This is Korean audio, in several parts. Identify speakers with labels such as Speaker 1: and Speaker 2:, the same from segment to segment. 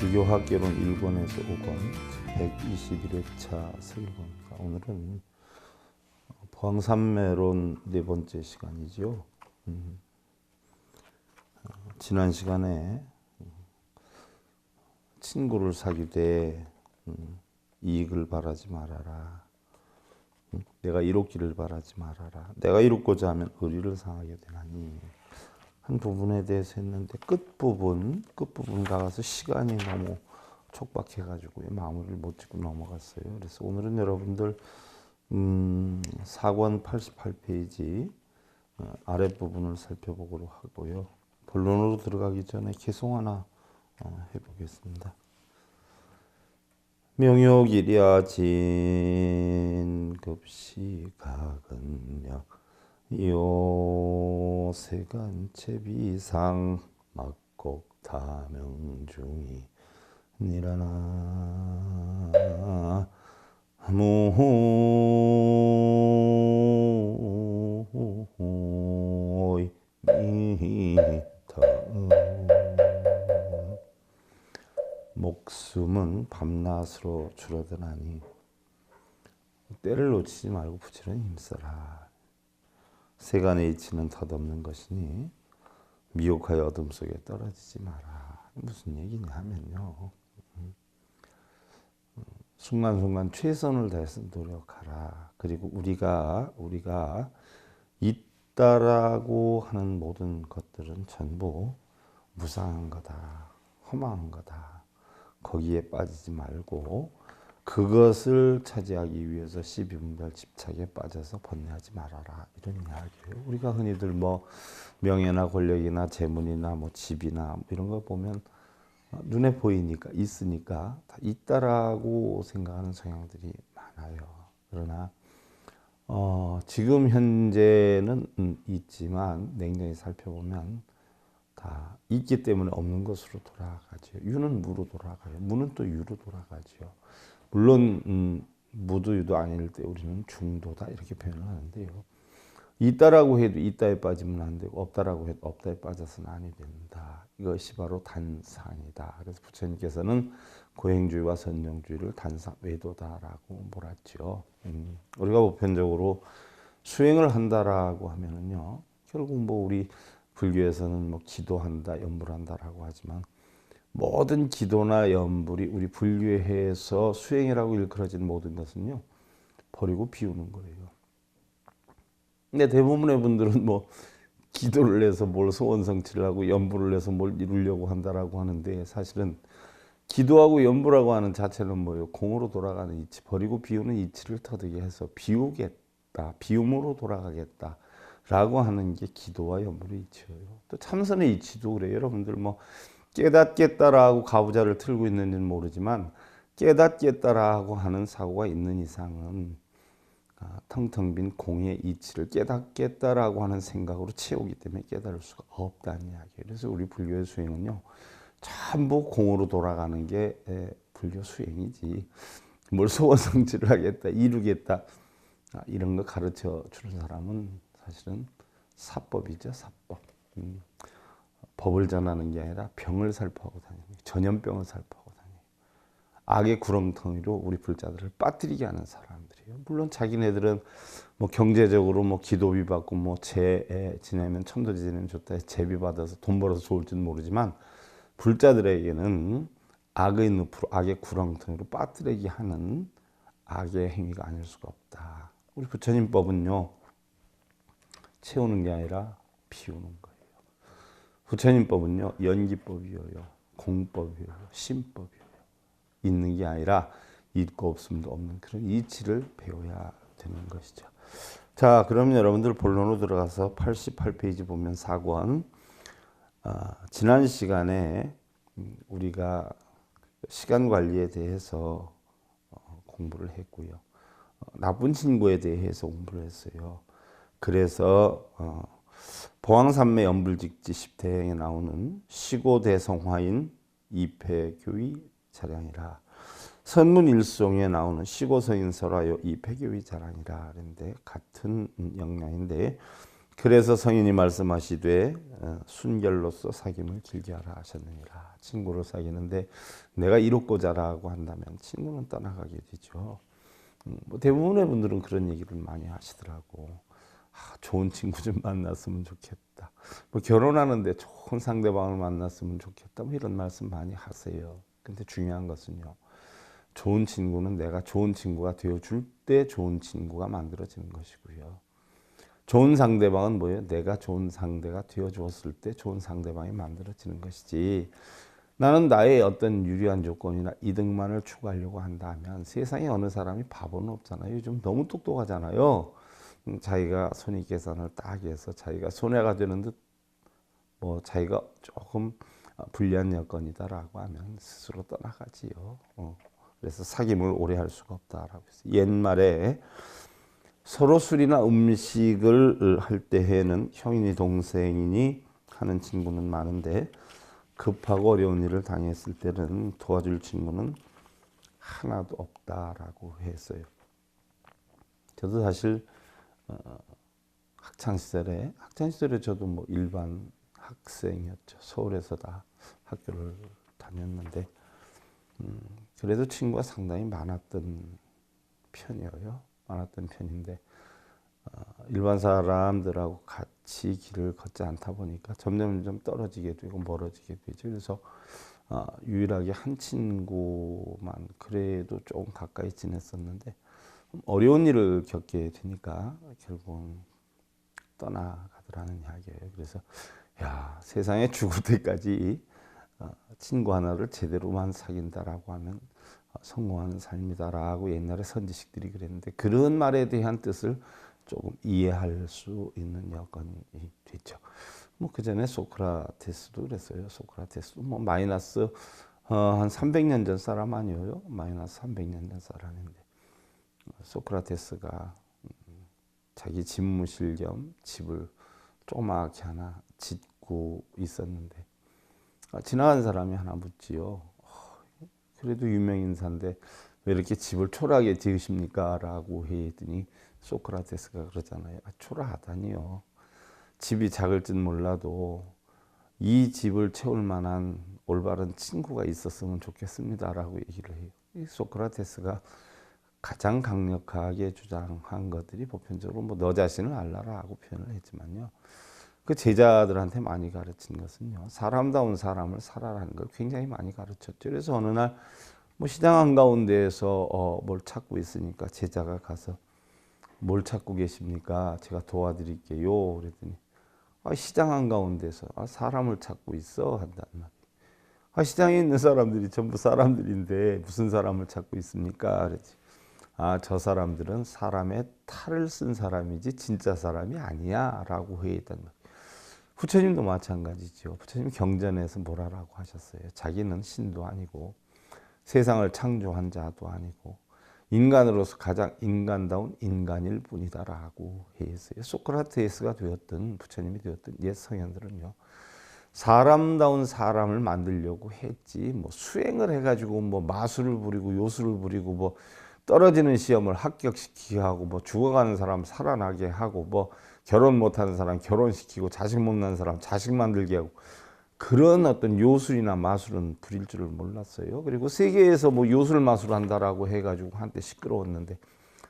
Speaker 1: 불교학개론 1권에서 5권 121회차 서일본입니다. 오늘은 보항산매론 네 번째 시간이죠. 지난 시간에 친구를 사귀되 이익을 바라지 말아라. 내가 이롭기를 바라지 말아라. 내가 이롭고자 하면 의리를 상하게 되나니 한 부분에 대해서 했는데 끝부분 가서 시간이 너무 촉박해가지고 마무리를 못 짓고 넘어갔어요. 그래서 오늘은 여러분들 4권 88페이지 아랫부분을 살펴보도록 하고요. 본론으로 들어가기 전에 개송 하나 해보겠습니다. 명욕이랴 진급시 각은력 요세간 채비상 막곡 다명중이 니라나 무호이 미터 목숨은 밤낮으로 줄어드나니 때를 놓치지 말고 부지런히 힘써라. 세간의 이치는 덧없는 것이니 미혹하여 어둠 속에 떨어지지 마라. 무슨 얘기냐 하면요. 순간순간 최선을 다해서 노력하라. 그리고 우리가 있다라고 하는 모든 것들은 전부 무상한 거다. 허망한 거다. 거기에 빠지지 말고 그것을 차지하기 위해서 시비분별 집착에 빠져서 번뇌하지 말아라. 이런 이야기예요. 우리가 흔히들 뭐 명예나 권력이나 재물이나 뭐 집이나 뭐 이런 거 보면 눈에 보이니까 있으니까 다 있다라고 생각하는 성향들이 많아요. 그러나 지금 현재는 있지만 냉정히 살펴보면 다 있기 때문에 없는 것으로 돌아가죠. 유는 무로 돌아가요. 무는 또 유로 돌아가죠. 물론 무도 유도 아닐 때 우리는 중도다 이렇게 표현을 하는데요. 있다라고 해도 있다에 빠지면 안 되고 없다라고 해도 없다에 빠져서는 아니 된다. 이것이 바로 단상이다. 그래서 부처님께서는 고행주의와 선정주의를 단상 외도다라고 몰았죠. 우리가 보편적으로 수행을 한다라고 하면은요, 결국 뭐 우리 불교에서는 뭐 기도한다, 염불 한다라고 하지만 모든 기도나 염불이 우리 불교에서 수행이라고 일컬어진 모든 것은요, 버리고 비우는 거예요. 근데 대부분의 분들은 뭐 기도를 해서 뭘 소원 성취를 하고 염불을 해서 뭘 이루려고 한다라고 하는데 사실은 기도하고 염불하고 하는 자체는 뭐예요? 공으로 돌아가는 이치, 버리고 비우는 이치를 터득이 해서 비우겠다, 비움으로 돌아가겠다 라고 하는 게 기도와 염불의 이치예요. 또 참선의 이치도 그래요. 여러분들 뭐 깨닫겠다라고 가부좌를 틀고 있는지는 모르지만 깨닫겠다라고 하는 사고가 있는 이상은 텅텅 빈 공의 이치를 깨닫겠다라고 하는 생각으로 채우기 때문에 깨달을 수가 없다는 이야기예요. 그래서 우리 불교의 수행은요, 전부 공으로 돌아가는 게 불교 수행이지 뭘 소원 성취를 하겠다, 이루겠다 이런 거 가르쳐 주는 사람은 사실은 사법이죠, 사법. 법을 전하는 게 아니라 병을 살포하고 다니는 거예요. 전염병을 살포하고 다니는 악의 구렁텅이로 우리 불자들을 빠뜨리게 하는 사람들이에요. 물론 자기네들은 뭐 경제적으로 뭐 기도비 받고 뭐 제 지내면 천도지 지내면 좋다, 제비 받아서 돈 벌어서 좋을지는 모르지만 불자들에게는 악의 늪으로 악의 구렁텅이로 빠뜨리게 하는 악의 행위가 아닐 수가 없다. 우리 부처님 법은요, 채우는 게 아니라 비우는 거예요. 부처님 법은요, 연기법이에요, 공법이에요, 심법이에요. 있는 게 아니라 있고 없음도 없는 그런 이치를 배워야 되는 것이죠. 자, 그럼 여러분들 본론으로 들어가서 88페이지 보면 4권. 지난 시간에 우리가 시간 관리에 대해서 공부를 했고요. 나쁜 친구에 대해서 공부를 했어요. 그래서 보항산매 염불직지 10태행에 나오는 시고대성화인 이패교의 자량이라, 선문일송에 나오는 시고성인설화요 이패교의 자량이라 그런데 같은 영향인데, 그래서 성인이 말씀하시되 순결로서 사귐을 길게 하라 하셨느니라. 친구를 사귀는데 내가 이롭고자라고 한다면 친구는 떠나가게 되죠. 뭐 대부분의 분들은 그런 얘기를 많이 하시더라고. 좋은 친구 좀 만났으면 좋겠다. 뭐 결혼하는데 좋은 상대방을 만났으면 좋겠다. 뭐 이런 말씀 많이 하세요. 근데 중요한 것은요. 좋은 친구는 내가 좋은 친구가 되어줄 때 좋은 친구가 만들어지는 것이고요. 좋은 상대방은 뭐예요? 내가 좋은 상대가 되어주었을 때 좋은 상대방이 만들어지는 것이지. 나는 나의 어떤 유리한 조건이나 이득만을 추구하려고 한다면 세상에 어느 사람이 바보는 없잖아요. 요즘 너무 똑똑하잖아요. 자기가 손익계산을 딱 해서 자기가 손해가 되는 듯 뭐 자기가 조금 불리한 여건이다라고 하면 스스로 떠나가지요. 그래서 사귐을 오래 할 수가 없다라고 해서 옛말에 서로 술이나 음식을 할 때에는 형이니 동생이니 하는 친구는 많은데 급하고 어려운 일을 당했을 때는 도와줄 친구는 하나도 없다라고 했어요. 저도 사실 학창 시절에 저도 뭐 일반 학생이었죠. 서울에서 다 학교를 다녔는데 그래도 친구가 상당히 많았던 편인데 일반 사람들하고 같이 길을 걷지 않다 보니까 점점 떨어지게 되고 멀어지게 되죠. 그래서 유일하게 한 친구만 그래도 조금 가까이 지냈었는데 어려운 일을 겪게 되니까 결국은 떠나가더라는 이야기예요. 그래서 야, 세상에 죽을 때까지 친구 하나를 제대로만 사귄다라고 하면 성공하는 삶이다라고 옛날에 선지식들이 그랬는데 그런 말에 대한 뜻을 조금 이해할 수 있는 여건이 됐죠. 뭐 그 전에 소크라테스도 그랬어요. 소크라테스도 뭐 마이너스 한 300년 전 사람 아니에요? 마이너스 300년 전 사람인데 소크라테스가 자기 집무실 겸 집을 조그맣게 하나 짓고 있었는데 지나간 사람이 하나 묻지요. 그래도 유명인사인데 왜 이렇게 집을 초라하게 지으십니까? 라고 했더니 소크라테스가 그러잖아요. 초라하다니요. 집이 작을진 몰라도 이 집을 채울 만한 올바른 친구가 있었으면 좋겠습니다. 라고 얘기를 해요. 이 소크라테스가 가장 강력하게 주장한 것들이 보편적으로 뭐 너 자신을 알라라고 표현을 했지만요. 그 제자들한테 많이 가르친 것은요. 사람다운 사람을 살아라는 걸 굉장히 많이 가르쳤죠. 그래서 어느 날 뭐 시장 한가운데에서 뭘 찾고 있으니까 제자가 가서 뭘 찾고 계십니까? 제가 도와드릴게요. 그랬더니 시장 한가운데서 사람을 찾고 있어 한다는 말이에요. 시장에 있는 사람들이 전부 사람들인데 무슨 사람을 찾고 있습니까? 그랬지. 저 사람들은 사람의 탈을 쓴 사람이지 진짜 사람이 아니야 라고 회의했단 말이에요. 부처님도 마찬가지죠. 부처님 경전에서 뭐라고 하셨어요? 자기는 신도 아니고 세상을 창조한 자도 아니고 인간으로서 가장 인간다운 인간일 뿐이다라고 했어요. 소크라테스가 되었든 부처님이 되었든 옛 성현들은요. 사람다운 사람을 만들려고 했지 뭐 수행을 해가지고 뭐 마술을 부리고 요술을 부리고 뭐 떨어지는 시험을 합격시키게 하고 뭐 죽어가는 사람 살아나게 하고 뭐 결혼 못하는 사람 결혼시키고 자식 못 낳은 사람 자식 만들게 하고 그런 어떤 요술이나 마술은 부릴 줄을 몰랐어요. 그리고 세계에서 뭐 요술 마술 한다라고 해가지고 한때 시끄러웠는데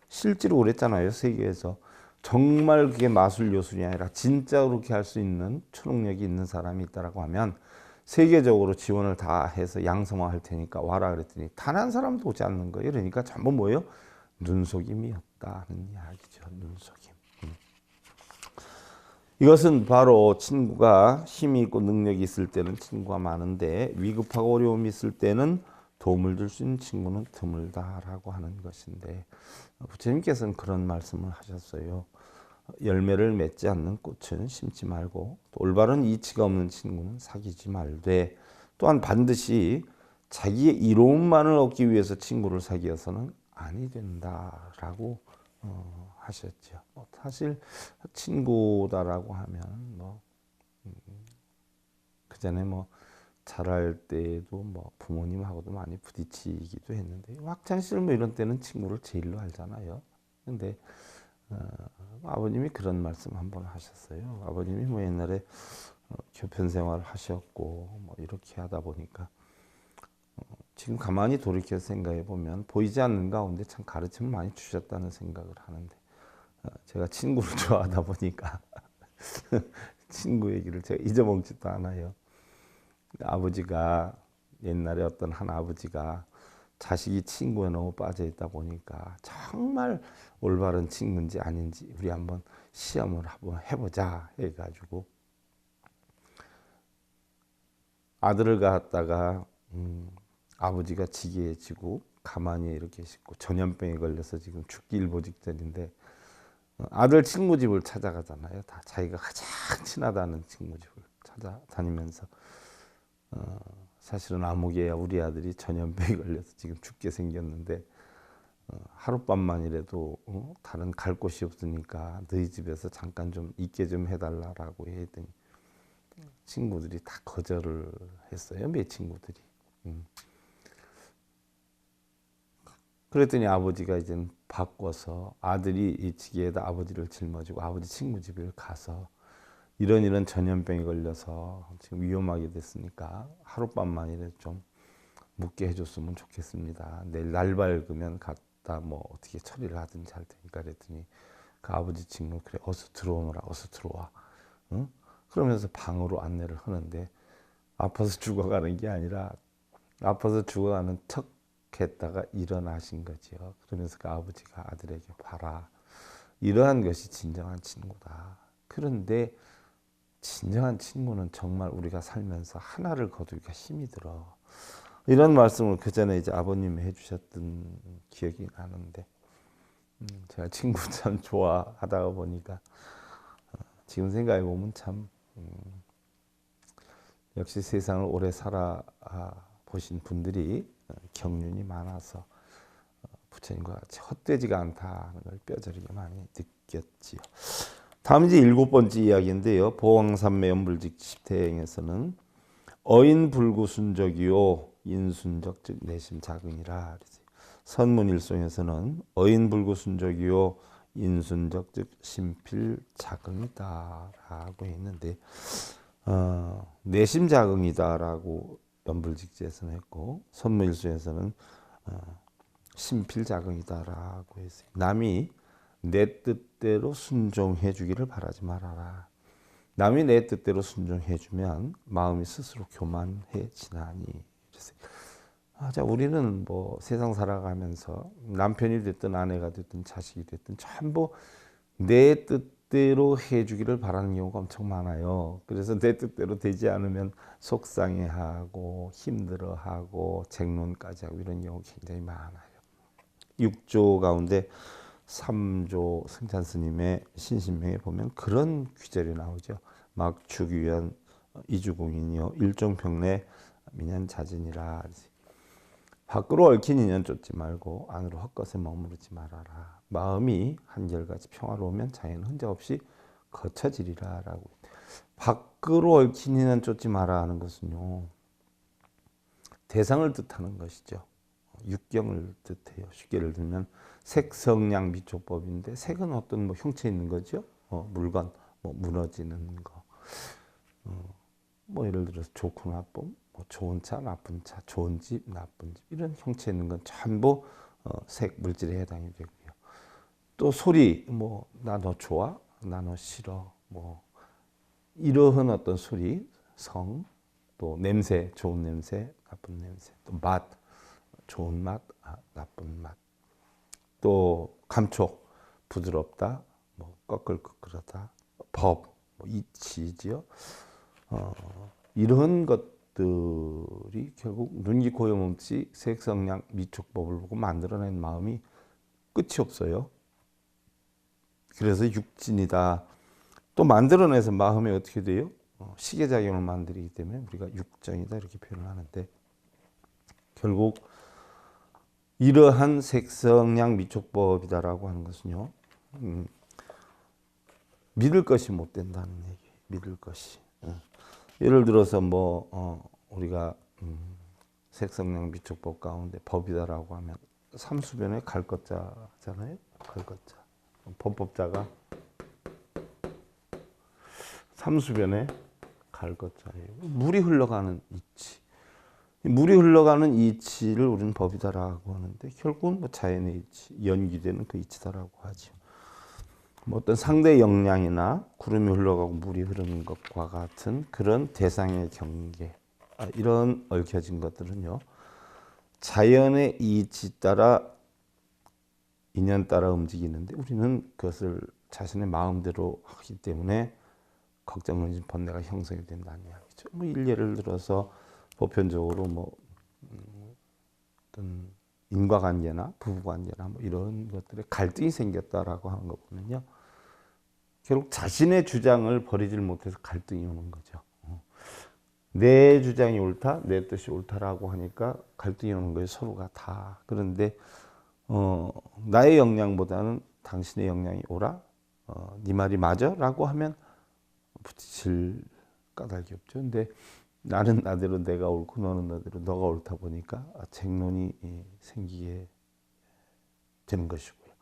Speaker 1: 실제로 그랬잖아요. 세계에서 정말 그게 마술 요술이 아니라 진짜 그렇게 할 수 있는 초능력이 있는 사람이 있다라고 하면 세계적으로 지원을 다 해서 양성화할 테니까 와라 그랬더니 단 한 사람도 오지 않는 거예요. 그러니까 전부 뭐예요? 눈속임이었다는 이야기죠. 눈속임. 이것은 바로 친구가 힘이 있고 능력이 있을 때는 친구가 많은데 위급하고 어려움이 있을 때는 도움을 줄 수 있는 친구는 드물다라고 하는 것인데 부처님께서는 그런 말씀을 하셨어요. 열매를 맺지 않는 꽃은 심지 말고 또 올바른 이치가 없는 친구는 사귀지 말되 또한 반드시 자기의 이로움만을 얻기 위해서 친구를 사귀어서는 아니 된다라고 하셨죠. 사실 친구다라고 하면 그 전에 자랄 때도 부모님하고도 많이 부딪히기도 했는데 학창 시절 이런 때는 친구를 제일로 알잖아요. 근데 아버님이 그런 말씀 한번 하셨어요. 아버님이 옛날에 교편 생활을 하셨고 뭐 이렇게 하다 보니까 지금 가만히 돌이켜 생각해 보면 보이지 않는 가운데 참 가르침을 많이 주셨다는 생각을 하는데 제가 친구를 좋아하다 보니까 친구 얘기를 제가 잊어먹지도 않아요. 아버지가 옛날에 어떤 한 아버지가 자식이 친구에 너무 빠져 있다 보니까 정말 올바른 친구인지 아닌지 우리 한번 시험을 한번 해보자 해가지고 아들을 갖다가 아버지가 지게해지고 가만히 이렇게 있고 전염병에 걸려서 지금 죽기 일보 직전인데 아들 친구 집을 찾아가잖아요. 다 자기가 가장 친하다는 친구 집을 찾아다니면서 사실은 아무개야 우리 아들이 전염병에 걸려서 지금 죽게 생겼는데 하룻밤만이라도 다른 갈 곳이 없으니까 너희 집에서 잠깐 좀 있게 좀 해달라고 했더니 친구들이 다 거절을 했어요. 몇 친구들이. 그랬더니 아버지가 이제 바꿔서 아들이 이 지게에다 아버지를 짊어지고 아버지 친구 집에 가서 이런 전염병에 걸려서 지금 위험하게 됐으니까 하룻밤만이라도 좀 묵게 해줬으면 좋겠습니다. 내일 날 밝으면 갔다 뭐 어떻게 처리를 하든지 할 테니까 그랬더니 그 아버지 친구 그래 어서 들어오너라 어서 들어와. 응? 그러면서 방으로 안내를 하는데 아파서 죽어가는 게 아니라 아파서 죽어가는 척 했다가 일어나신 거지요. 그러면서 그 아버지가 아들에게 봐라. 이러한 것이 진정한 친구다. 그런데 진정한 친구는 정말 우리가 살면서 하나를 거두기가 힘이 들어. 이런 말씀을 그 전에 이제 아버님이 해주셨던 기억이 나는데 제가 친구 참 좋아하다가 보니까 지금 생각해 보면 참 역시 세상을 오래 살아 보신 분들이 경륜이 많아서 부처님과 같이 헛되지가 않다는 걸 뼈저리게 많이 느꼈지요. 다음 이제 7번째 이야기인데요. 보왕삼매 연불직 십태행에서는 어인불구순적이요 인순적 즉 내심 작은이라. 선문일송에서는 어인불구순적이요 인순적 즉 심필 작은이다라고 했는데 내심 작은이다라고 연불직지에서는 했고 선문일송에서는 심필 작은이다라고 했어요. 남이 내 뜻대로 순종해 주기를 바라지 말아라. 남이 내 뜻대로 순종해 주면 마음이 스스로 교만해지나니. 자, 우리는 뭐 세상 살아가면서 남편이 됐든 아내가 됐든 자식이 됐든 전부 내 뜻대로 해주기를 바라는 경우가 엄청 많아요. 그래서 내 뜻대로 되지 않으면 속상해하고 힘들어하고 쟁론까지 하고 이런 경우 굉장히 많아요. 6조 가운데 3조 승찬 스님의 신신명에 보면 그런 귀절이 나오죠. 막축위원 이주공인이요 일종평내 민연자진이라. 밖으로 얽힌 인연 쫓지 말고 안으로 헛것에 머무르지 말아라. 마음이 한결같이 평화로우면 자연은 흔적 없이 거쳐지리라 라고. 밖으로 얽힌 인연 쫓지 마라 하는 것은요 대상을 뜻하는 것이죠. 육경을 뜻해요. 쉽게 예를 들면 색성량 미촉법인데 색은 어떤 뭐 형체 있는 거죠. 물건 뭐 무너지는 거. 뭐 예를 들어서 좋고 나쁨, 뭐 좋은 차, 나쁜 차, 좋은 집, 나쁜 집 이런 형체 있는 건 전부 색 물질에 해당이 되고요. 또 소리, 뭐 나 너 좋아, 나 너 싫어, 뭐 이러한 어떤 소리, 성, 또 냄새, 좋은 냄새, 나쁜 냄새, 또 맛, 좋은 맛, 나쁜 맛, 또 감촉, 부드럽다, 뭐 꺼끌꺼끌하다, 법, 뭐 이치지요. 이런 것들이 결국 눈기 고요 몸짓 색성량 미촉법을 보고 만들어낸 마음이 끝이 없어요. 그래서 육진이다. 또 만들어내서 마음이 어떻게 돼요? 시계작용을 만들기 때문에 우리가 육정이다 이렇게 표현을 하는데 결국 이러한 색성량 미촉법이다라고 하는 것은요. 믿을 것이 못 된다는 얘기예요. 믿을 것이. 예를 들어서 뭐 우리가 색성량 미촉법 가운데 법이다라고 하면 삼수변에 갈 것자잖아요. 갈 것자. 범법자가 삼수변에 갈 것자예요. 물이 흘러가는 이치. 물이 흘러가는 이치를 우리는 법이다라고 하는데 결국은 뭐 자연의 이치, 연기되는 그 이치다라고 하죠. 뭐 어떤 상대 역량이나 구름이 흘러가고 물이 흐르는 것과 같은 그런 대상의 경계, 이런 얽혀진 것들은요, 자연의 이치 따라 인연 따라 움직이는데 우리는 그것을 자신의 마음대로 하기 때문에 걱정, 근심, 번뇌가 형성이 된다는 이야기죠. 뭐 예를 들어서 보편적으로 뭐 어떤 인과관계나 부부관계나 뭐 이런 것들에 갈등이 생겼다라고 하는 거 보면요, 결국 자신의 주장을 버리질 못해서 갈등이 오는 거죠. 내 주장이 옳다, 내 뜻이 옳다라고 하니까 갈등이 오는 거예요. 서로가 다. 그런데 나의 역량보다는 당신의 역량이 옳아, 네 말이 맞아라고 하면 부딪힐 까닭이 없죠. 근데 나는 나대로 내가 옳고 너는 너대로 너가 옳다 보니까 쟁론이 생기게 되는 것이고요.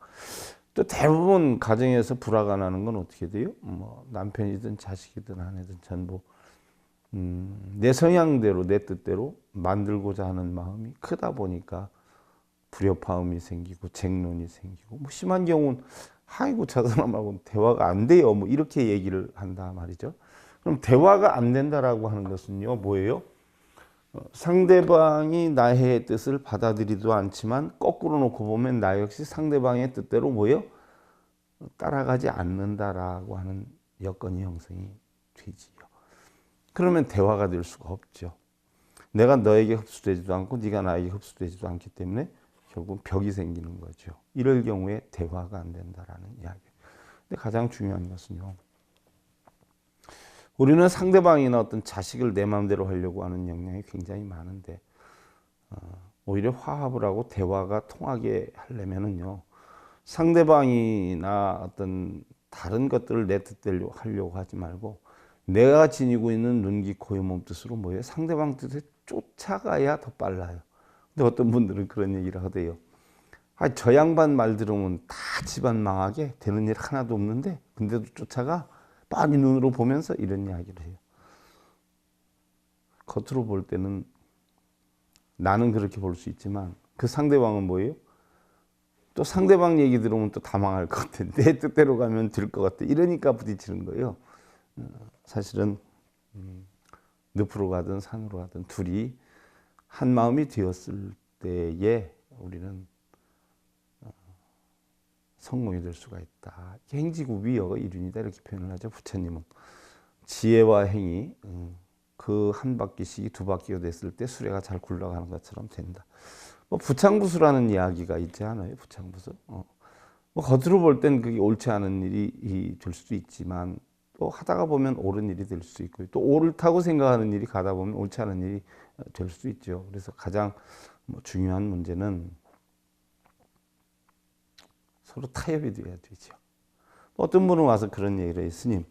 Speaker 1: 또 대부분 가정에서 불화가 나는 건 어떻게 돼요? 뭐 남편이든 자식이든 아내든 전부 내 성향대로 내 뜻대로 만들고자 하는 마음이 크다 보니까 불협화음이 생기고 쟁론이 생기고, 뭐 심한 경우는 아이고 저 사람하고는 대화가 안 돼요, 뭐 이렇게 얘기를 한다 말이죠. 그럼 대화가 안 된다라고 하는 것은요, 뭐예요? 상대방이 나의 뜻을 받아들이지도 않지만 거꾸로 놓고 보면 나 역시 상대방의 뜻대로 뭐예요? 따라가지 않는다라고 하는 여건이 형성이 되지요. 그러면 대화가 될 수가 없죠. 내가 너에게 흡수되지도 않고 네가 나에게 흡수되지도 않기 때문에 결국 벽이 생기는 거죠. 이럴 경우에 대화가 안 된다라는 이야기. 근데 가장 중요한 것은요, 우리는 상대방이나 어떤 자식을 내 마음대로 하려고 하는 역량이 굉장히 많은데 오히려 화합을 하고 대화가 통하게 하려면은요, 상대방이나 어떤 다른 것들을 내 뜻대로 하려고 하지 말고 내가 지니고 있는 눈, 귀, 코의 몸뜻으로 뭐예요? 상대방 뜻에 쫓아가야 더 빨라요. 근데 어떤 분들은 그런 얘기를 하대요. 저 양반 말 들으면 다 집안 망하게 되는 일 하나도 없는데 근데도 쫓아가? 빤히 눈으로 보면서 이런 이야기를 해요. 겉으로 볼 때는 나는 그렇게 볼 수 있지만 그 상대방은 뭐예요? 또 상대방 얘기 들으면 또 다 망할 것 같아. 내 뜻대로 가면 될 것 같아. 이러니까 부딪히는 거예요. 사실은 늪으로 가든 산으로 가든 둘이 한 마음이 되었을 때에 우리는 성공이 될 수가 있다. 행지구비여가 이륜이다 이렇게 표현을 하죠. 부처님은 지혜와 행위 그 한 바퀴씩이 두 바퀴가 됐을 때 수레가 잘 굴러가는 것처럼 된다. 뭐 부창부수라는 이야기가 있지 않아요? 부창부수. 뭐 겉으로 볼 땐 그게 옳지 않은 일이 될 수도 있지만 또 하다가 보면 옳은 일이 될 수 있고 또 옳다고 생각하는 일이 가다 보면 옳지 않은 일이 될 수 있죠. 그래서 가장 중요한 문제는 서로 타협이 돼야 되죠. 어떤 분은 와서 그런 얘기를 해요. 스님,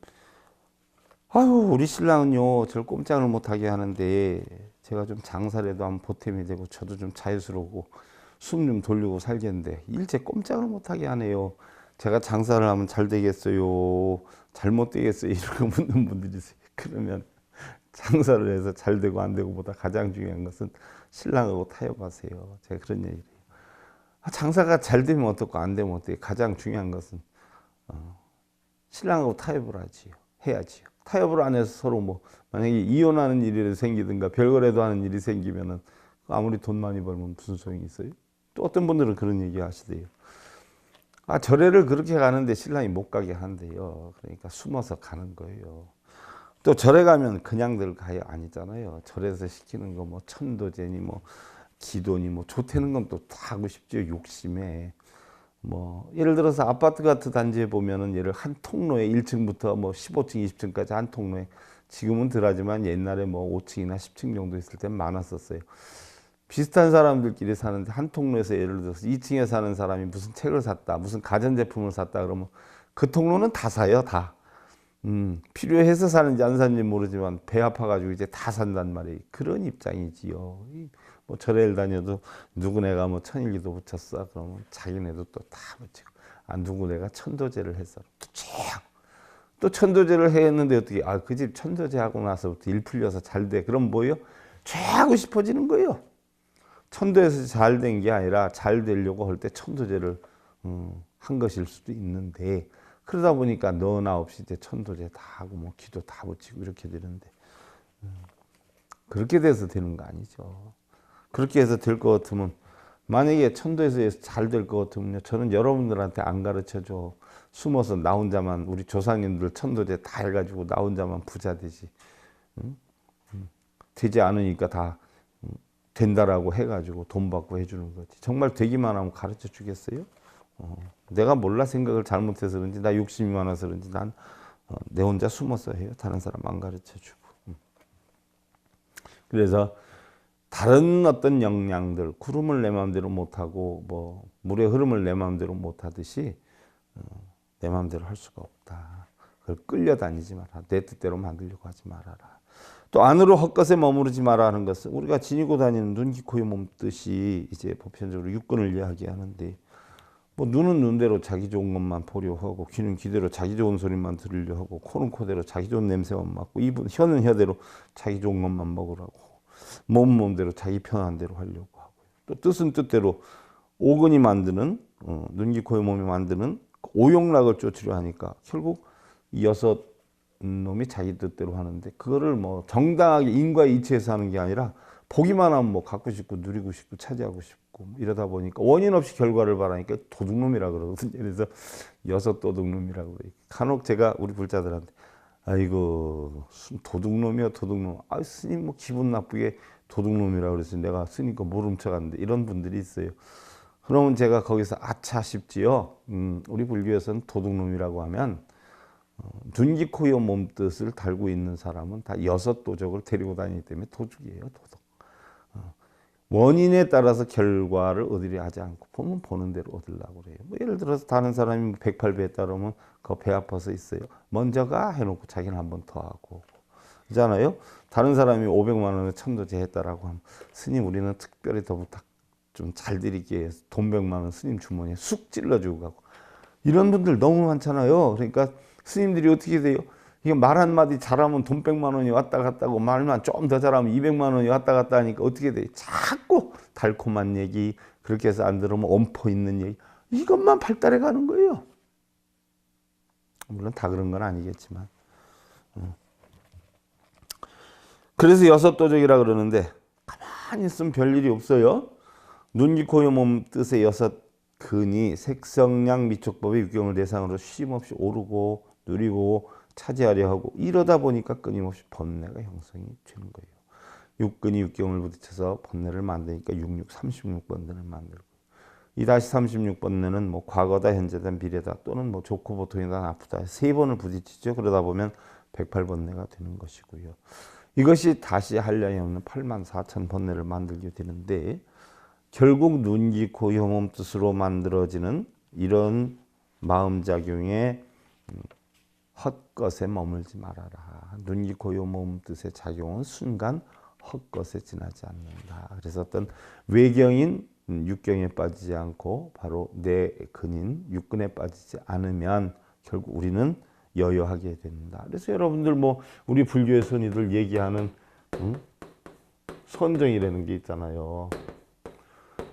Speaker 1: 아유 우리 신랑은요 저를 꼼짝을 못하게 하는데 제가 좀 장사를 해도 한번 보탬이 되고 저도 좀 자유스러우고 숨 좀 돌리고 살겠는데 일체 꼼짝을 못하게 하네요. 제가 장사를 하면 잘 되겠어요? 잘못 되겠어요? 이렇게 묻는 분들이 있어요. 그러면 장사를 해서 잘 되고 안 되고 보다 가장 중요한 것은 신랑하고 타협하세요. 제가 그런 얘기를 해요. 장사가 잘 되면 어떻고 안 되면 어떻게, 가장 중요한 것은 신랑하고 타협을 하지요. 해야지요. 타협을 안 해서 서로 뭐 만약에 이혼하는 일이 생기든가 별거라도 하는 일이 생기면은 아무리 돈 많이 벌면 무슨 소용이 있어요? 또 어떤 분들은 그런 얘기 하시대요. 절에를 그렇게 가는데 신랑이 못 가게 한대요. 그러니까 숨어서 가는 거예요. 또 절에 가면 그냥들 가요? 아니잖아요. 절에서 시키는 거 뭐 천도제니 뭐 기도니 뭐 좋다는 건 또 다 하고 싶죠. 욕심에. 뭐 예를 들어서 아파트 같은 단지에 보면은 예를 한 통로에 1층부터 뭐 15층, 20층까지 한 통로에, 지금은 덜하지만 옛날에 뭐 5층이나 10층 정도 있을 때 많았었어요. 비슷한 사람들끼리 사는데 한 통로에서 예를 들어서 2층에 사는 사람이 무슨 책을 샀다, 무슨 가전제품을 샀다 그러면 그 통로는 다 사요, 다. 필요해서 사는지 안 사는지 모르지만 배 아파가지고 이제 다 산단 말이에요. 그런 입장이지요. 뭐 절에를 다녀도 누구네가 뭐 천일기도 붙였어 그러면 자기네도 또 다 붙이고, 누구네가 천도제를 했어 또 쫙. 또 천도제를 했는데 어떻게 그 집 천도제 하고 나서부터 일 풀려서 잘 돼. 그럼 뭐예요? 죄하고 싶어지는 거예요. 천도에서 잘 된 게 아니라 잘 되려고 할 때 천도제를 한 것일 수도 있는데 그러다 보니까 너나 없이 이제 천도제 다 하고 뭐 기도 다 붙이고 이렇게 되는데 그렇게 돼서 되는 거 아니죠. 그렇게 해서 될 것 같으면 만약에 천도에서 잘 될 것 같으면요, 저는 여러분들한테 안 가르쳐 줘. 숨어서 나 혼자만 우리 조상님들 천도제 다 해가지고 나 혼자만 부자 되지. 되지 않으니까 다 된다라고 해가지고 돈 받고 해주는 거지. 정말 되기만 하면 가르쳐 주겠어요? 내가 몰라 생각을 잘못해서 그런지 나 욕심이 많아서 그런지 난 내 혼자 숨어서 해요. 다른 사람 안 가르쳐 주고. 그래서 다른 어떤 역량들, 구름을 내 마음대로 못하고 뭐 물의 흐름을 내 마음대로 못하듯이 내 마음대로 할 수가 없다. 그걸 끌려다니지 마라. 내 뜻대로 만들려고 하지 말아라. 또 안으로 헛것에 머무르지 마라 하는 것은 우리가 지니고 다니는 눈, 귀, 코, 몸 뜻이 이제 보편적으로 육근을 이야기하는데 뭐 눈은 눈대로 자기 좋은 것만 보려 하고 귀는 귀대로 자기 좋은 소리만 들으려 하고 코는 코대로 자기 좋은 냄새만 맡고 입은 혀는 혀대로 자기 좋은 것만 먹으라고 몸은 몸대로 자기 편한 대로 하려고 하고 또 뜻은 뜻대로 오근이 만드는 눈, 귀, 코, 몸이 만드는 오욕락을 쫓으려 하니까 결국 이 여섯 놈이 자기 뜻대로 하는데 그거를 뭐 정당하게 인과에 이치해서 하는 게 아니라 보기만 하면 뭐 갖고 싶고 누리고 싶고 차지하고 싶고 이러다 보니까 원인 없이 결과를 바라니까 도둑놈이라 그러거든요. 그래서 여섯 도둑놈이라고 그래요. 간혹 제가 우리 불자들한테 아이고 도둑놈이요 도둑놈. 아 스님 뭐 기분 나쁘게 도둑놈이라 그래서 내가 스님 거 모른 척하는데 이런 분들이 있어요. 그러면 제가 거기서 아차 싶지요. 우리 불교에서는 도둑놈이라고 하면 눈, 귀, 코, 여 몸뜻을 달고 있는 사람은 다 여섯 도적을 데리고 다니기 때문에 도둑이에요. 도둑. 원인에 따라서 결과를 얻으려 하지 않고 보면 보는 대로 얻으려고 그래요. 뭐 예를 들어서 다른 사람이 108배에 따르면 그 배 아파서 있어요. 먼저 가 해놓고 자기는 한 번 더 하고 그잖아요. 다른 사람이 500만 원에 천도제 했다라고 하면 스님 우리는 특별히 더 부탁 좀 잘 드릴게요. 돈 100만 원 스님 주머니에 쑥 찔러주고 가고 이런 분들 너무 많잖아요. 그러니까 스님들이 어떻게 돼요? 이게 말 한마디 잘하면 돈 100만 원이 왔다 갔다 하고 말만 좀 더 잘하면 200만 원이 왔다 갔다 하니까 어떻게 돼요? 자꾸 달콤한 얘기 그렇게 해서 안 들으면 엄포 있는 얘기 이것만 발달해 가는 거예요. 물론 다 그런 건 아니겠지만 그래서 여섯 도적이라 그러는데 가만히 있으면 별일이 없어요. 눈, 귀, 코, 몸 뜻의 여섯 근이 색성량 미촉법의 육경을 대상으로 쉼없이 오르고 누리고 차지하려 하고 이러다 보니까 끊임없이 번뇌가 형성이 되는 거예요. 육근이 육경을 부딪혀서 번뇌를 만드니까 36번뇌를 만들고 이 다시 36번뇌는 뭐 과거다 현재다 미래다 또는 뭐 좋고 보통이다 나쁘다 세 번을 부딪히죠. 그러다 보면 108번뇌가 되는 것이고요. 이것이 다시 한량이 없는 84,000번뇌를 만들게 되는데 결국 눈, 귀, 코, 혀, 몸 뜻으로 만들어지는 이런 마음작용에 헛것에 머물지 말아라. 눈, 귀, 코, 혀, 몸 뜻의 작용은 순간 헛것에 지나지 않는다. 그래서 어떤 외경인 육경에 빠지지 않고 바로 내 근인 육근에 빠지지 않으면 결국 우리는 여여하게 된다. 그래서 여러분들 뭐 우리 불교의 선이들 얘기하는 선정이라는 게 있잖아요.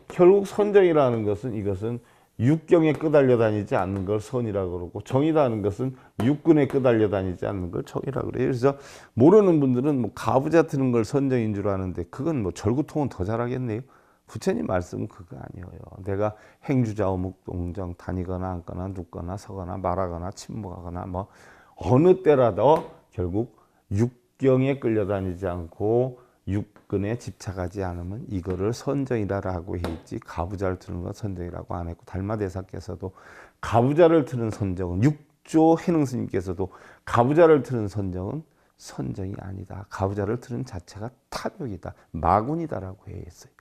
Speaker 1: 결국 선정이라는 것은 이것은 육경에 끄달려 다니지 않는 걸 선이라고 그러고 정이라는 것은 육근에 끄달려 다니지 않는 걸 정이라고 그래요. 그래서 모르는 분들은 뭐 가부좌 트는 걸 선정인 줄 아는데 그건 뭐 절구통은 더 잘하겠네요. 부처님 말씀은 그거 아니에요. 내가 행주자오묵동정 다니거나 앉거나 눕거나 서거나 말하거나 침묵하거나 뭐 어느 때라도 결국 육경에 끌려다니지 않고 육근에 집착하지 않으면 이거를 선정이라고 했지 가부좌를 트는 건 선정이라고 안 했고 달마대사께서도 가부좌를 트는 선정은 육조 해능스님께서도 가부좌를 트는 선정은 선정이 아니다. 가부좌를 트는 자체가 탐욕이다. 마군이다라고 했어요.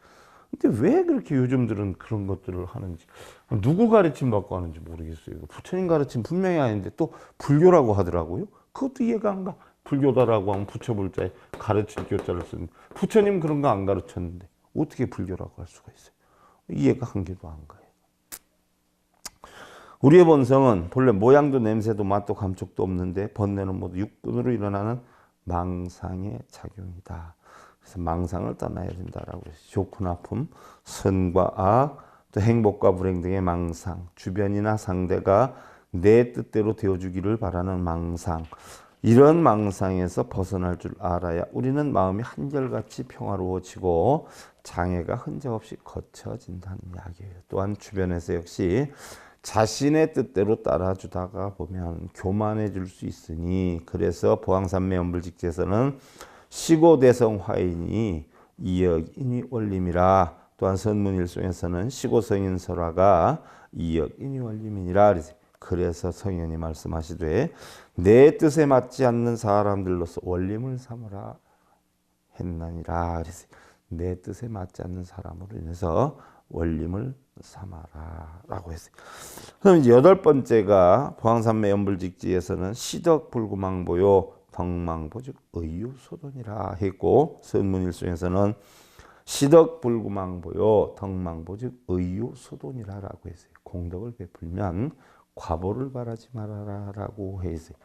Speaker 1: 근데 왜 그렇게 요즘들은 그런 것들을 하는지 누구 가르침 받고 하는지 모르겠어요. 부처님 가르침 분명히 아닌데 또 불교라고 하더라고요. 그것도 이해가 안 가. 불교다라고 하면 부처불자에 가르칠 교자를 쓰는 부처님 그런 거 안 가르쳤는데 어떻게 불교라고 할 수가 있어요. 이해가 한 개도 안 가요. 우리의 본성은 본래 모양도 냄새도 맛도 감촉도 없는데 번뇌는 모두 육근으로 일어나는 망상의 작용이다. 그래서 망상을 떠나야 된다라고 해서 좋고 나쁨, 선과 악, 또 행복과 불행 등의 망상, 주변이나 상대가 내 뜻대로 되어주기를 바라는 망상, 이런 망상에서 벗어날 줄 알아야 우리는 마음이 한결같이 평화로워지고 장애가 흔적없이 거쳐진다는 이야기예요. 또한 주변에서 역시 자신의 뜻대로 따라주다가 보면 교만해질 수 있으니, 그래서 보왕산매연불직제에서는 시고대성 화인이 이역인이 원림이라, 또한 선문일송에서는 시고성인 설화가 이역인이 원림이니라. 그래서 성현이 말씀하시되 내 뜻에 맞지 않는 사람들로서 원림을 삼으라 했나니라. 그래서 내 뜻에 맞지 않는 사람으로 인해서 원림을 삼아라 라고 했어요. 그럼 이제 여덟 번째가 보왕산매연불직지에서는 시덕불구망보요 덕망보 즉 의유소돈이라 했고, 선문일송에서는 시덕불구망보요 덕망보 즉 의유소돈이라 라고 했어요. 공덕을 베풀면 과보를 바라지 말아라 라고 했어요.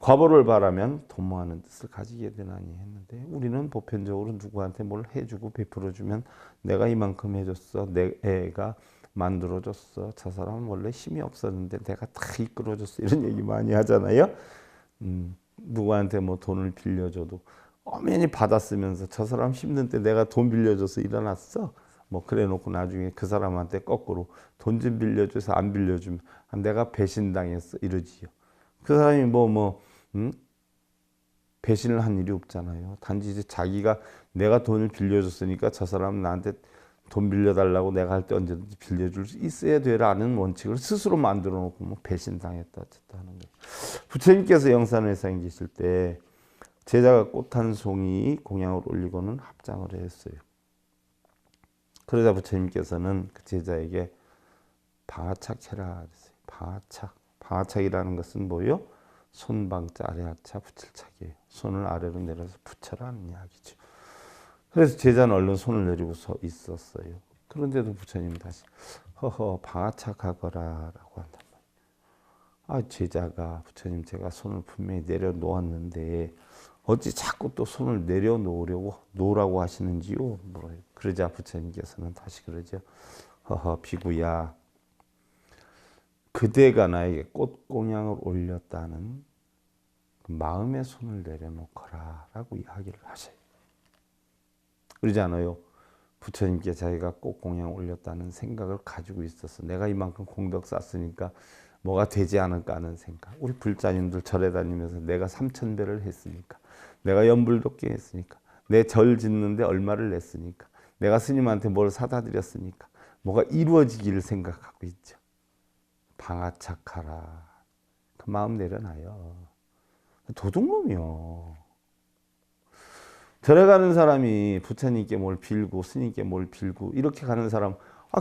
Speaker 1: 과보를 바라면 도모하는 뜻을 가지게 되나니 했는데, 우리는 보편적으로 누구한테 뭘 해주고 베풀어주면 내가 이만큼 해줬어, 내 애가 만들어줬어, 저 사람은 원래 힘이 없었는데 내가 다 이끌어줬어, 이런 얘기 많이 하잖아요. 누구한테 뭐 돈을 빌려줘도 엄연히 받았으면서 저 사람 힘든 때 내가 돈 빌려줘서 일어났어, 뭐 그래 놓고 나중에 그 사람한테 거꾸로 돈 좀 빌려줘서 안 빌려주면 내가 배신당했어 이러지요. 그 사람이 배신을 한 일이 없잖아요. 단지 이제 자기가 내가 돈을 빌려줬으니까 저 사람은 나한테 돈 빌려달라고 내가 할 때 언제든지 빌려줄 수 있어야 되라는 원칙을 스스로 만들어 놓고 뭐 배신당했다 어쨌다 하는 거예요. 부처님께서 영산회상에 계실 때 제자가 꽃 한 송이 공양을 올리고는 합장을 했어요. 그러자 부처님께서는 그 제자에게 방아착해라 그랬어요. 방아착이라는 것은 뭐요? 손방자 아래하차 붙일착이에요. 손을 아래로 내려서 붙여라는 이야기죠. 그래서 제자는 얼른 손을 내리고 서 있었어요. 그런데도 부처님 다시 허허 방아착하거라 라고 한단 말이에요. 제자가 부처님 제가 손을 분명히 내려놓았는데 어찌 자꾸 또 손을 놓으라고 하시는지요? 그러자 부처님께서는 다시 그러죠. 허허 비구야, 그대가 나에게 꽃공양을 올렸다는 그 마음의 손을 내려놓거라 라고 이야기를 하셔요. 그러지 않아요? 부처님께 자기가 꽃공양을 올렸다는 생각을 가지고 있었어. 내가 이만큼 공덕 쌓았으니까 뭐가 되지 않을까 하는 생각. 우리 불자님들 절에 다니면서 내가 3,000배를 했으니까, 내가 연불독기 했으니까, 내 절 짓는데 얼마를 냈으니까, 내가 스님한테 뭘 사다 드렸으니까 뭐가 이루어지기를 생각하고 있죠. 방아착하라. 그 마음 내려놔요. 도둑놈이요. 절에 가는 사람이 부처님께 뭘 빌고 스님께 뭘 빌고 이렇게 가는 사람,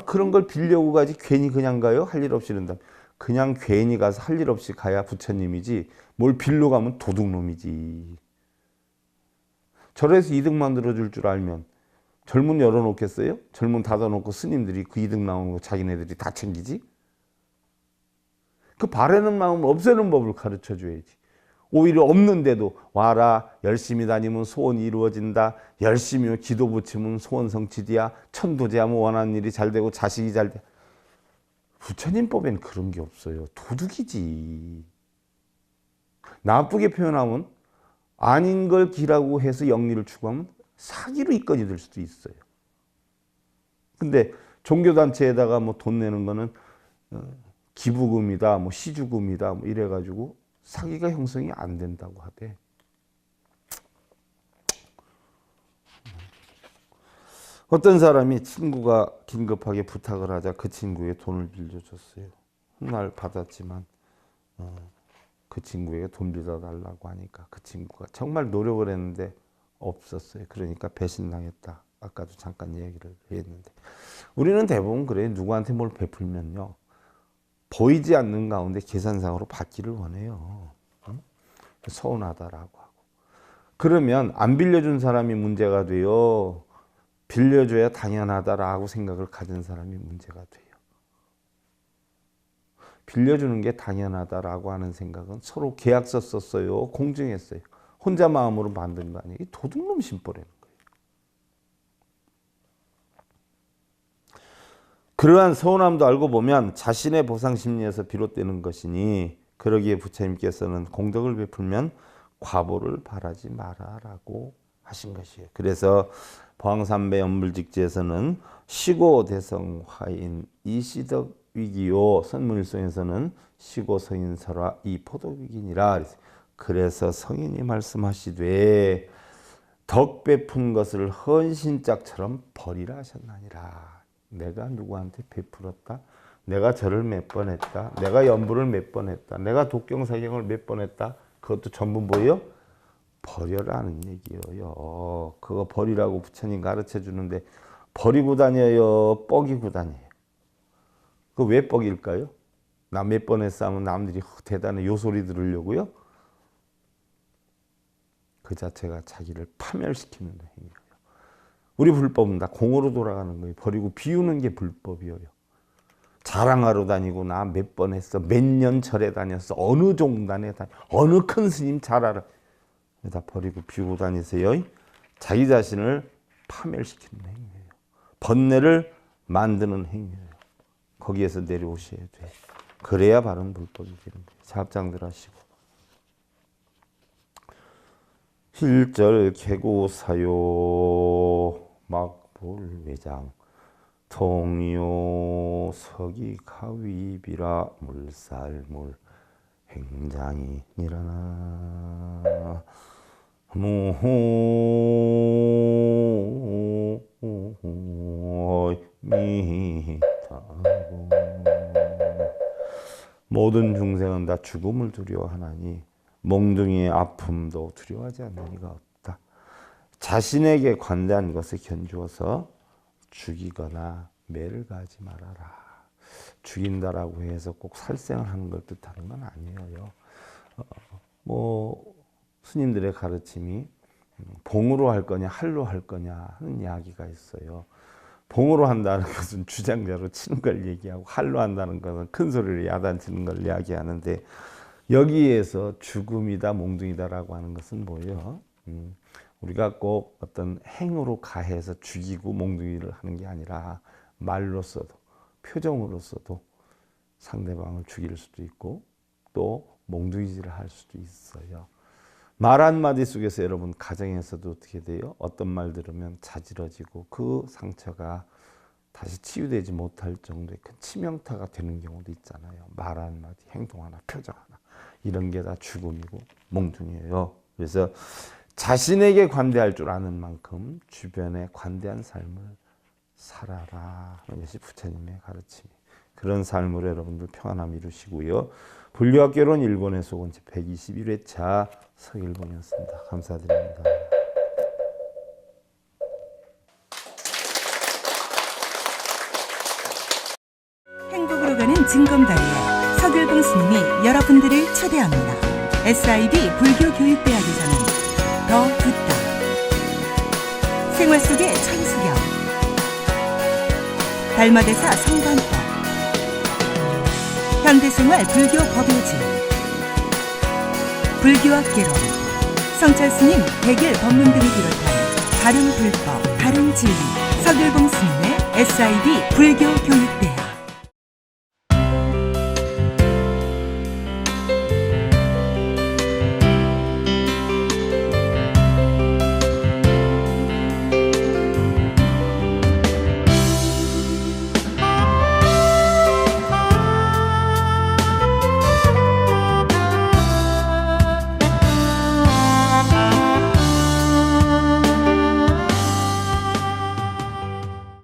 Speaker 1: 그런 걸 빌려고 가지 괜히 그냥 가요? 할 일 없이 이런다. 그냥 괜히 가서 할 일 없이 가야 부처님이지, 뭘 빌려 가면 도둑놈이지. 절에서 이득 만들어줄 줄 알면 절문 열어놓겠어요? 절문 닫아놓고 스님들이 그 이득 나오는 거 자기네들이 다 챙기지? 그 바라는 마음을 없애는 법을 가르쳐 줘야지. 오히려 없는데도 와라, 열심히 다니면 소원이 이루어진다, 열심히 기도 붙이면 소원 성취디야, 천도제하면 원하는 일이 잘 되고 자식이 잘 돼. 부처님법에는 그런 게 없어요. 도둑이지. 나쁘게 표현하면 아닌 걸 기라고 해서 영리를 추구하면 사기로 입건이 될 수도 있어요. 근데 종교단체에다가 뭐 돈 내는 거는 기부금이다, 뭐 시주금이다, 뭐 이래가지고 사기가 형성이 안 된다고 하대. 어떤 사람이 친구가 긴급하게 부탁을 하자 그 친구에게 돈을 빌려줬어요. 훗날 받았지만 그 친구에게 돈 빌려달라고 하니까 그 친구가 정말 노력을 했는데 없었어요. 그러니까 배신당했다. 아까도 잠깐 얘기를 했는데, 우리는 대부분 그래요. 누구한테 뭘 베풀면요, 보이지 않는 가운데 계산상으로 받기를 원해요. 서운하다라고 하고. 그러면 안 빌려준 사람이 문제가 돼요? 빌려줘야 당연하다라고 생각을 가진 사람이 문제가 돼요? 빌려주는 게 당연하다라고 하는 생각은 서로 계약서 썼어요. 공증했어요. 혼자 마음으로 만든 거 아니에요. 이 도둑놈 심보라는 거예요. 그러한 서운함도 알고 보면 자신의 보상 심리에서 비롯되는 것이니 그러기에 부처님께서는 공덕을 베풀면 과보를 바라지 마라라고 하신 것이에요. 그래서 보항삼배 연불직지에서는 시고대성 화인 이시덕 위기요 선문일성에서는 시고성인설화 이포덕위기니라. 그래서 성인이 말씀하시되 덕 베푼 것을 헌신짝처럼 버리라 하셨나니라. 내가 누구한테 베풀었다? 내가 절을 몇 번 했다? 내가 연불을 몇 번 했다? 내가 독경사경을 몇 번 했다? 그것도 전부 뭐예요? 버려라는 얘기예요. 그거 버리라고 부처님 가르쳐 주는데 버리고 다녀요? 뻐기고 다녀요? 그 왜 뻐길까요? 나 몇 번 했어 하면 남들이 대단해 요 소리 들으려고요? 그 자체가 자기를 파멸시키는 행위예요. 우리 불법은 다 공으로 돌아가는 거예요. 버리고 비우는 게 불법이에요. 자랑하러 다니고 나 몇 번 했어. 몇 년 절에 다녔어. 어느 종단에 다녔어. 어느 큰 스님 잘 알아. 다 버리고 비우고 다니세요. 자기 자신을 파멸시키는 행위예요. 번뇌를 만드는 행위예요. 거기에서 내려오셔야 돼. 그래야 바른 불법이 되는 거예요. 잡장들 하시고. hil절 개고사요 막불외장 통요 서기 가위비라 물살물 행장이 일어나 무미타고 모든 중생은 다 죽음을 두려워하나니 몽둥이의 아픔도 두려워하지 않는 이가 없다. 자신에게 관대한 것을 견주어서 죽이거나 매를 가하지 말아라. 죽인다라고 해서 꼭 살생을 하는 걸 뜻하는 건 아니에요. 스님들의 가르침이 봉으로 할 거냐 할로 할 거냐 하는 이야기가 있어요. 봉으로 한다는 것은 주장자로 치는 걸 얘기하고 할로 한다는 것은 큰 소리를 야단치는 걸 이야기하는데 여기에서 죽음이다 몽둥이다라고 하는 것은 뭐예요? 우리가 꼭 어떤 행으로 가해서 죽이고 몽둥이를 하는 게 아니라 말로써도 표정으로써도 상대방을 죽일 수도 있고 또 몽둥이질을 할 수도 있어요. 말 한마디 속에서 여러분 가정에서도 어떻게 돼요? 어떤 말 들으면 자지러지고 그 상처가 다시 치유되지 못할 정도의 큰 치명타가 되는 경우도 있잖아요. 말 한마디, 행동 하나, 표정 하나 이런 게 다 죽음이고 몽둥이에요. 그래서 자신에게 관대할 줄 아는 만큼 주변에 관대한 삶을 살아라 하는 것이 부처님의 가르침이에요. 그런 삶으로 여러분들 평안함 이루시고요. 불교학개론 일본의 속은 121회차 서일본이었습니다. 감사드립니다.
Speaker 2: 행복으로 가는 징검다리에 서길봉 스님이 여러분들을 초대합니다. SIB 불교교육대학에서는 더 듣다, 생활 속의 천수경, 달마대사 성관법, 현대생활 불교 법요지, 불교학개론, 성찰스님 백일 법문 등을 비롯한 다른 불법, 다른 진리, 서길봉 스님의 SIB 불교교육대학